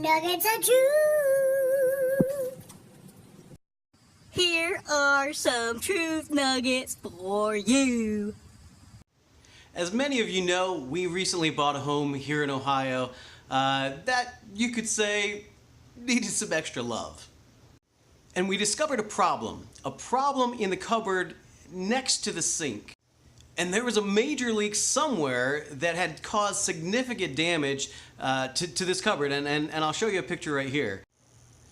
Nuggets of Truth. Here are some truth nuggets for you. As many of you know, we recently bought a home here in Ohio that you could say needed some extra love. And we discovered a problem in the cupboard next to the sink. And there was a major leak somewhere that had caused significant damage to this cupboard, and I'll show you a picture right here.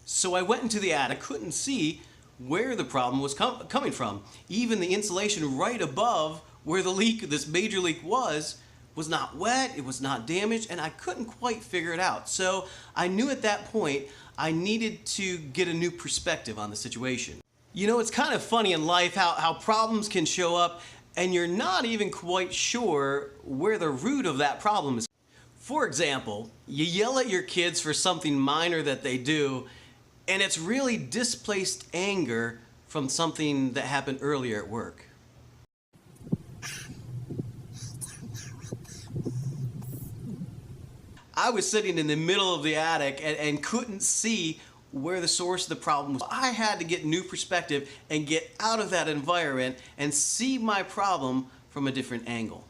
So I went into the attic, couldn't see where the problem was coming from. Even the insulation right above where the leak, this major leak was not wet, it was not damaged, and I couldn't quite figure it out. So I knew at that point I needed to get a new perspective on the situation. You know, it's kind of funny in life how problems can show up and you're not even quite sure where the root of that problem is. For example, you yell at your kids for something minor that they do, and it's really displaced anger from something that happened earlier at work. I was sitting in the middle of the attic and couldn't see where the source of the problem was. I had to get new perspective and get out of that environment and see my problem from a different angle.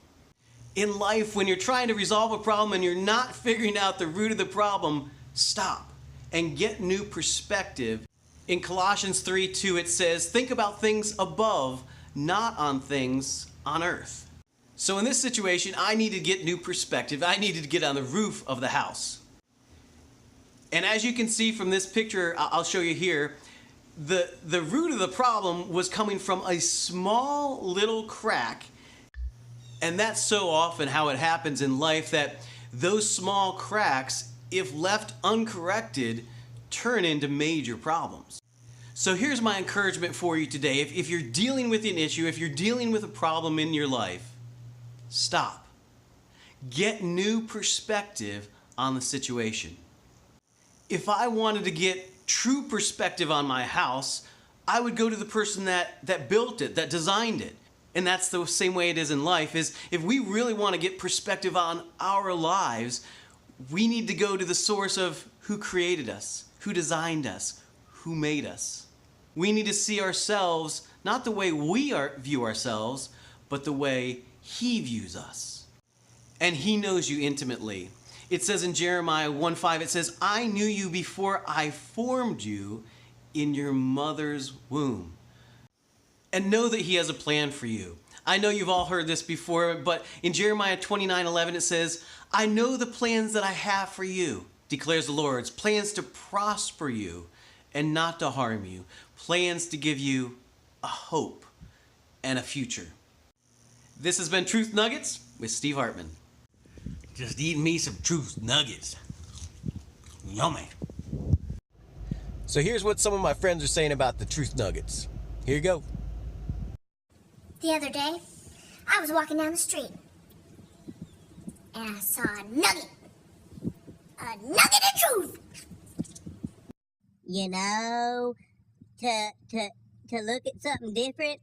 In life, when you're trying to resolve a problem and you're not figuring out the root of the problem, stop and get new perspective. In Colossians 3:2 it says, think about things above, not on things on earth. So in this situation, I needed to get new perspective. I needed to get on the roof of the house. And as you can see from this picture, I'll show you here, the root of the problem was coming from a small little crack. And that's so often how it happens in life, that those small cracks, if left uncorrected, turn into major problems. So here's my encouragement for you today. If you're dealing with an issue, if you're dealing with a problem in your life, stop. Get new perspective on the situation. If I wanted to get true perspective on my house, I would go to the person that built it, that designed it. And that's the same way it is in life, is if we really want to get perspective on our lives, we need to go to the source of who created us, who designed us, who made us. We need to see ourselves, not the way we view ourselves, but the way He views us. And He knows you intimately. It says in Jeremiah 1:5, it says, I knew you before I formed you in your mother's womb. And know that He has a plan for you. I know you've all heard this before, but in Jeremiah 29:11 it says, I know the plans that I have for you, declares the Lord. It's plans to prosper you and not to harm you. Plans to give you a hope and a future. This has been Truth Nuggets with Steve Hartman. Just eating me some truth nuggets. Yummy. So here's what some of my friends are saying about the Truth Nuggets. Here you go. The other day, I was walking down the street, and I saw a nugget of truth. You know, to look at something different,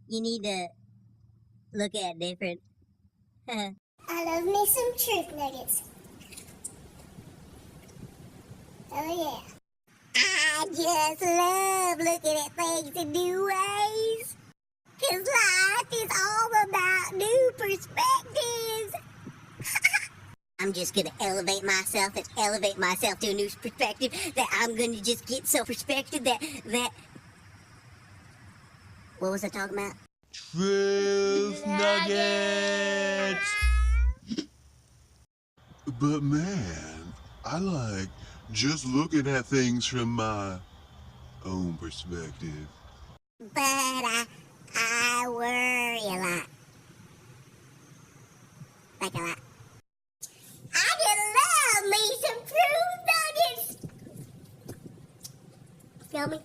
you need to look at different. I love me some truth nuggets. Oh yeah. I just love looking at things in new ways. 'Cause life is all about new perspectives. I'm just gonna elevate myself to a new perspective, that I'm gonna just get so perspective that what was I talking about? Truth nuggets. But man, I like just looking at things from my own perspective. But I worry a lot. Like a lot. I just love me some truth nuggets. Feel me?